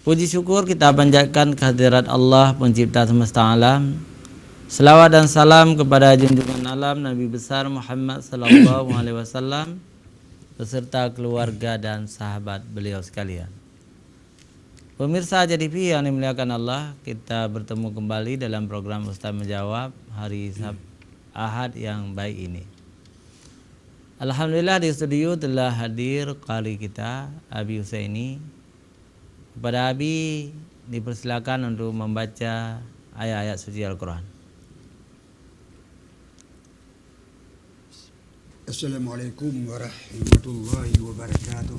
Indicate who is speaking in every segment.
Speaker 1: Puji syukur kita panjatkan kehadirat Allah pencipta semesta alam. Selawat dan salam kepada junjungan alam Nabi besar Muhammad sallallahu alaihi wasallam beserta keluarga dan sahabat beliau sekalian. Pemirsa JTV yang dimuliakan Allah, kita bertemu kembali dalam program Ustaz Menjawab hari Ahad yang baik ini. Alhamdulillah di studio telah hadir qari kita Abi Husaini. Kepada Abi dipersilakan untuk membaca ayat-ayat suci Al-Quran.
Speaker 2: Assalamualaikum warahmatullahi wabarakatuh.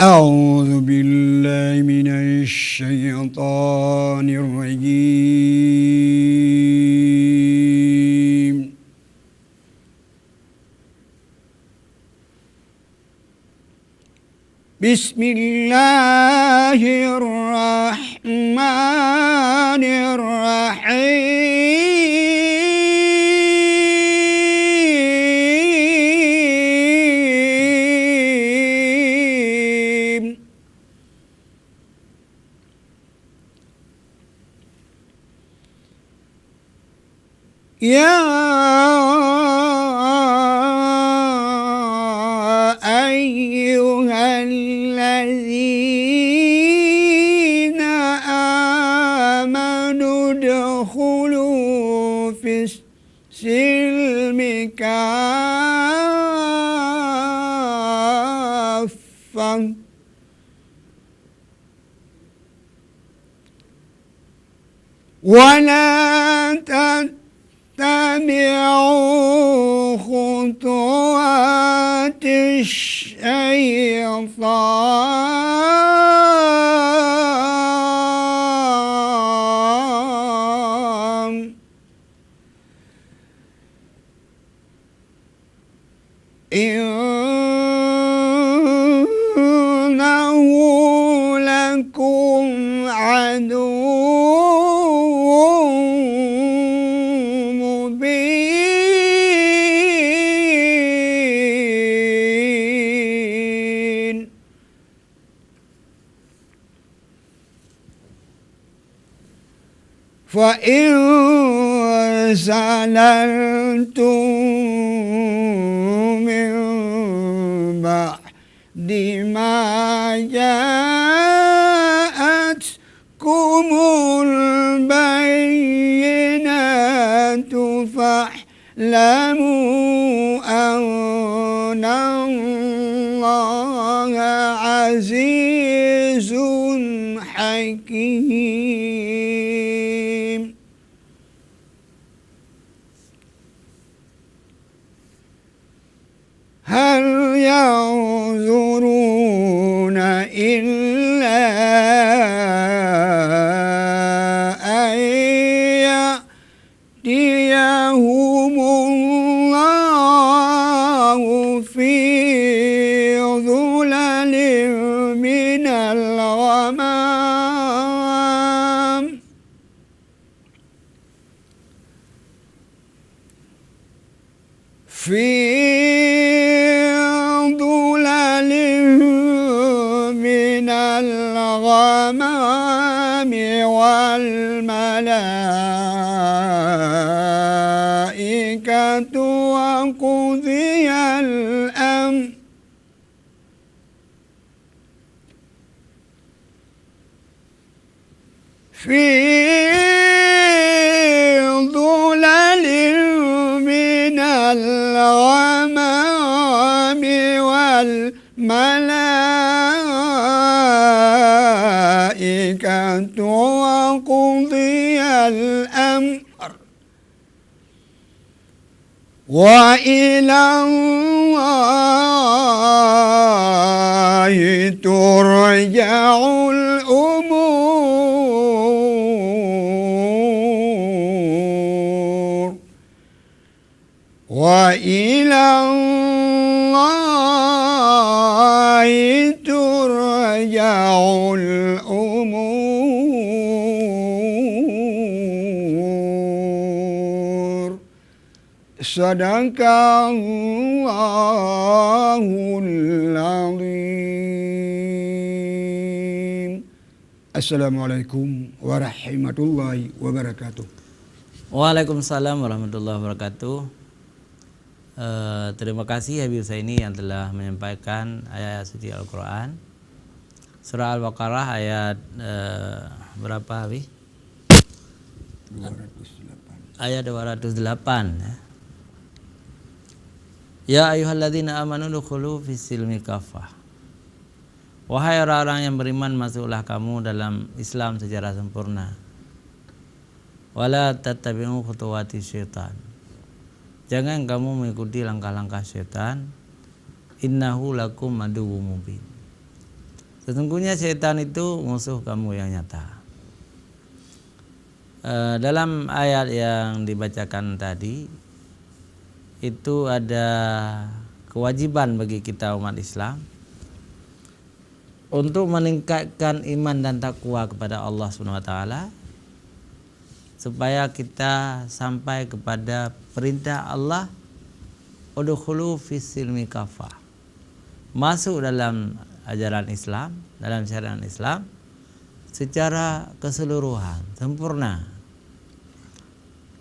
Speaker 2: A'udzu billahi minasy syaithanir rajim. Bismillahirrahmanirrahim. Ya ayyuhalladzina amanu udkhulu fis silmi kaffah wa la tattabi'u khutuwatish syaitan innahu lakum aduwwun mubin. Fa in zalaltum min ba'di ma ja'atkumul bayyinatu fa'lamu anna Allaha azizun hakim. Hal yanzuruna illa an ya'tiyahumullahu fi dhulalin minal ghamam wal malaikatu wa qudiyal amr fi dhulalin minal ghamami wal malaikatu wa qudiyal amr wa ila Allahi turja'ul umur wa ila Allahi turja'ul umur. Sadaqallahul azim. Assalamualaikum warahmatullahi wabarakatuh.
Speaker 1: Waalaikumsalam warahmatullahi wabarakatuh. Terima kasih Habib Husaini yang telah menyampaikan ayat suci Al-Quran. Surah Al-Baqarah ayat berapa Habib?
Speaker 2: 208.
Speaker 1: Ayat 208 ya. Ya ayyuhalladzina amanu dukhulu fis-silmi kafah. Wahai orang-orang yang beriman, masuklah kamu dalam Islam secara sempurna. Wala tattabi'u khutuwati syaitan. Jangan kamu mengikuti langkah-langkah syaitan. Innahu lakum aduwwum mubin. Sesungguhnya syaitan itu musuh kamu yang nyata. Dalam ayat yang dibacakan tadi itu ada kewajiban bagi kita umat Islam untuk meningkatkan iman dan takwa kepada Allah SWT supaya kita sampai kepada perintah Allah udkhulu fis-silmi kafah, masuk dalam ajaran Islam, dalam syariat Islam secara keseluruhan, sempurna.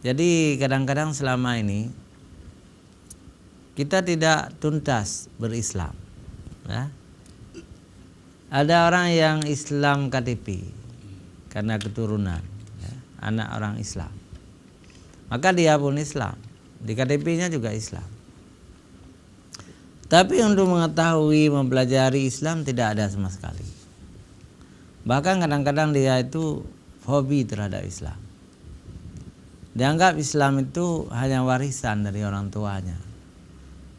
Speaker 1: Jadi kadang-kadang selama ini kita tidak tuntas berislam ya. Ada orang yang Islam KTP karena keturunan ya, anak orang Islam, maka dia pun Islam, di KTP-nya juga Islam. Tapi untuk mengetahui, mempelajari Islam tidak ada sama sekali. Bahkan kadang-kadang dia itu hobi terhadap Islam. Dianggap Islam itu hanya warisan dari orang tuanya.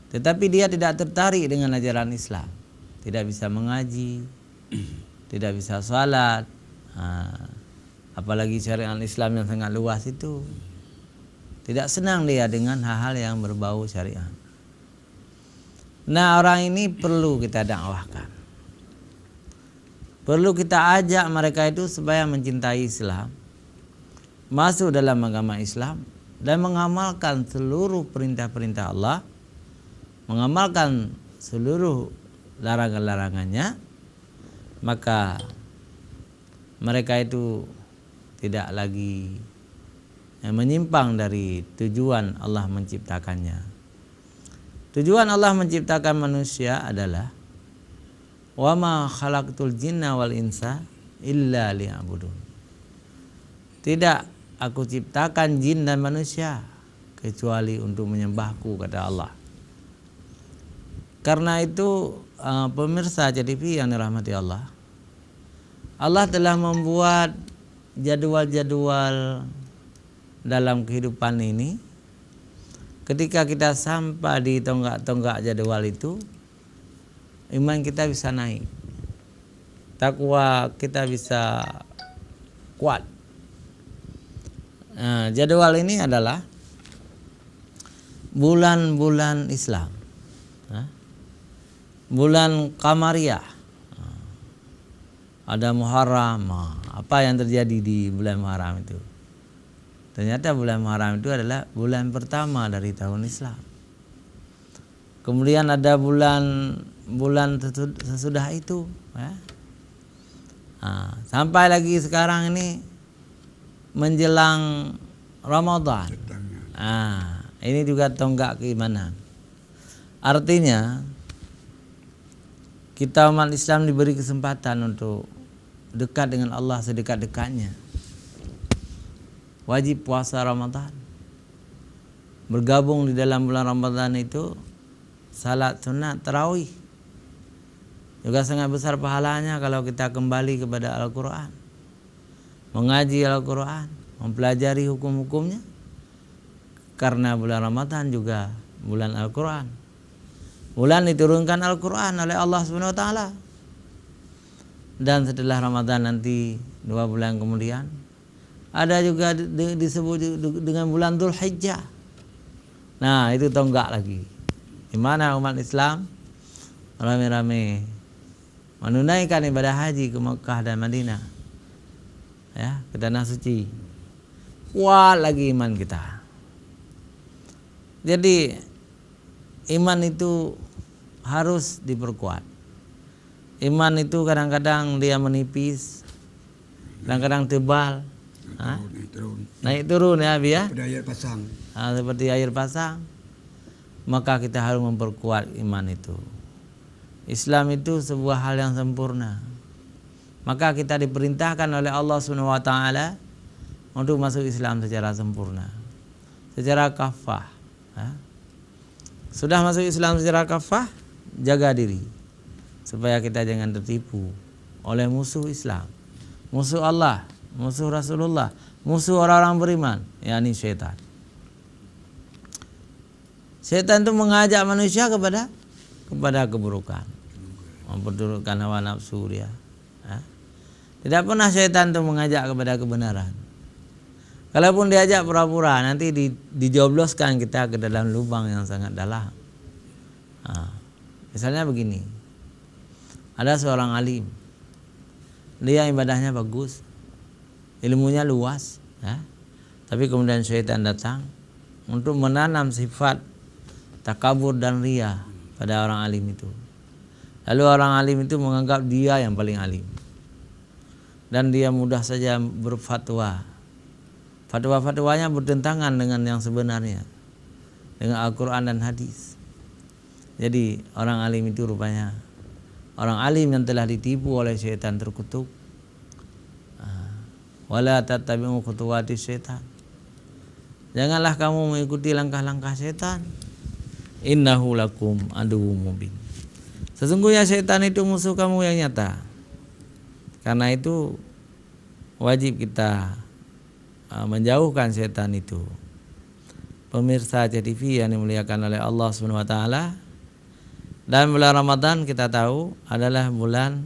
Speaker 1: Tetapi dia tidak tertarik dengan ajaran Islam. Tidak bisa mengaji, tidak bisa salat, apalagi syariat Islam yang sangat luas itu. Tidak senang dia dengan hal-hal yang berbau syariat. Nah, orang ini perlu kita dakwahkan. Perlu kita ajak mereka itu supaya mencintai Islam, masuk dalam agama Islam dan mengamalkan seluruh perintah-perintah Allah, mengamalkan seluruh larangan-larangannya, maka mereka itu tidak lagi menyimpang dari tujuan Allah menciptakannya. Tujuan Allah menciptakan manusia adalah wa ma khalaqtul jinna wal insa illa liya'budun. Tidak aku ciptakan jin dan manusia kecuali untuk menyembahku, kata Allah. Karena itu pemirsa CTV yang dirahmati Allah, Allah telah membuat jadwal-jadwal dalam kehidupan ini. Ketika kita sampai di tonggak-tonggak jadwal itu, iman kita bisa naik, takwa kita bisa kuat. Nah, jadwal ini adalah bulan-bulan Islam, bulan Qamariyah. Ada Muharram. Apa yang terjadi di bulan Muharram itu? Ternyata bulan Muharram itu adalah bulan pertama dari tahun Islam. Kemudian ada bulan sesudah itu ya. Sampai lagi sekarang ini menjelang Ramadan. Ini juga tonggak keimanan. Artinya kita umat Islam diberi kesempatan untuk dekat dengan Allah sedekat-dekatnya. Wajib puasa Ramadan, bergabung di dalam bulan Ramadan itu salat sunat tarawih. Juga sangat besar pahalanya kalau kita kembali kepada Al-Quran, mengaji Al-Quran, mempelajari hukum-hukumnya. Karena bulan Ramadan juga bulan Al-Quran, bulan diturunkan Al-Quran oleh Allah SWT. Dan setelah Ramadan nanti 2 bulan kemudian ada juga disebut dengan bulan Dzulhijjah. Nah, itu tonggak lagi, di mana umat Islam rame-rame menunaikan ibadah haji ke Mekah dan Madinah, ya, ke tanah suci. Kuat lagi iman kita. Jadi iman itu harus diperkuat. Iman itu kadang-kadang dia menipis, kadang-kadang tebal, naik turun ya Abi ya.
Speaker 2: Seperti air pasang.
Speaker 1: Seperti air pasang. Maka kita harus memperkuat iman itu. Islam itu sebuah hal yang sempurna. Maka kita diperintahkan oleh Allah Subhanahu wa taala untuk masuk Islam secara sempurna, secara kafah. Sudah masuk Islam secara kafah, jaga diri supaya kita jangan tertipu oleh musuh Islam, musuh Allah, musuh Rasulullah, musuh orang-orang beriman, yakni syaitan. Syaitan itu mengajak manusia kepada keburukan, memperturutkan hawa nafsu dia. Tidak pernah syaitan itu mengajak kepada kebenaran. Kalaupun diajak pura-pura, nanti dijobloskan kita ke dalam lubang yang sangat dalam. Misalnya begini, ada seorang alim, dia ibadahnya bagus, ilmunya luas, tapi kemudian syaitan datang untuk menanam sifat takabur dan ria pada orang alim itu. Lalu orang alim itu menganggap dia yang paling alim, dan dia mudah saja berfatwa. Fatwa-fatwanya bertentangan dengan yang sebenarnya, dengan Al-Quran dan hadis. Jadi orang alim itu rupanya orang alim yang telah ditipu oleh syaitan terkutuk. Wala tattabi'u khutuwati syaitan. Janganlah kamu mengikuti langkah-langkah syaitan. Innahu lakum aduwwum mubin. Sesungguhnya syaitan itu musuh kamu yang nyata. Karena itu wajib kita menjauhkan setan itu. Pemirsa CTV yang dimuliakan oleh Allah Subhanahu wa taala, dan bulan Ramadan kita tahu adalah bulan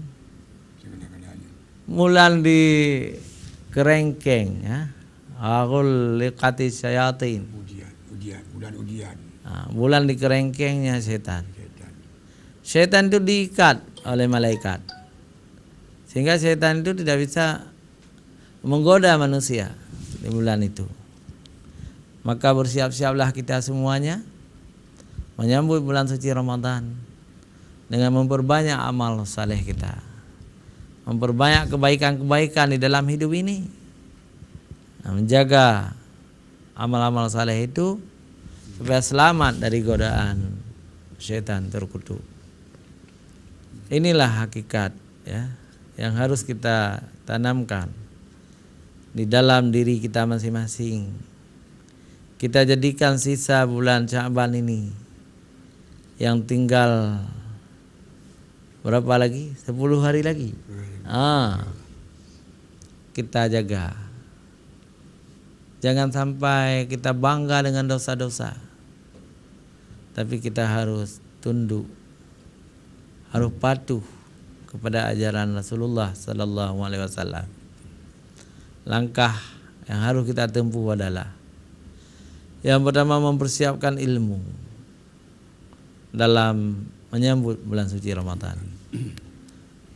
Speaker 1: di kerengkeng ya. Aqul liqatis syayatin.
Speaker 2: Bulan ujian.
Speaker 1: Bulan di kerengkengnya setan. Setan itu diikat oleh malaikat, sehingga setan itu tidak bisa menggoda manusia di bulan itu. Maka bersiap-siaplah kita semuanya menyambut bulan suci Ramadan dengan memperbanyak amal saleh kita, memperbanyak kebaikan-kebaikan di dalam hidup ini, menjaga amal-amal saleh itu supaya selamat dari godaan syaitan terkutuk. Inilah hakikat ya yang harus kita tanamkan di dalam diri kita masing-masing. Kita jadikan sisa bulan Sya'ban ini yang tinggal berapa lagi? 10 hari lagi. Kita jaga. Jangan sampai kita bangga dengan dosa-dosa. Tapi kita harus tunduk, harus patuh kepada ajaran Rasulullah sallallahu alaihi wasallam. Langkah yang harus kita tempuh adalah yang pertama mempersiapkan ilmu dalam menyambut bulan suci Ramadan.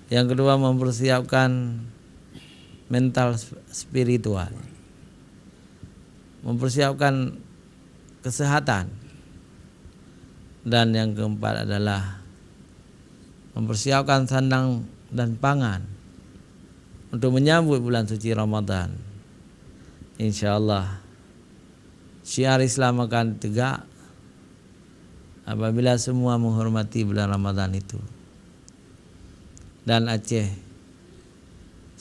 Speaker 1: Yang kedua mempersiapkan mental spiritual, mempersiapkan kesehatan, dan yang keempat adalah mempersiapkan sandang dan pangan untuk menyambut bulan suci Ramadan. Insyaallah syiar Islam akan tegak apabila semua menghormati bulan Ramadan itu. Dan Aceh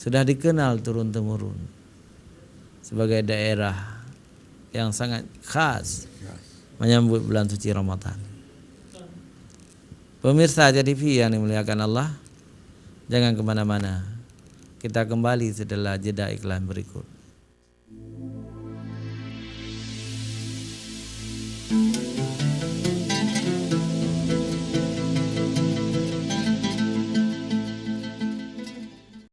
Speaker 1: sudah dikenal turun-temurun sebagai daerah yang sangat khas menyambut bulan suci Ramadan. Pemirsa JTV yang dimuliakan Allah, jangan kemana-mana. Kita kembali setelah jeda iklan berikut.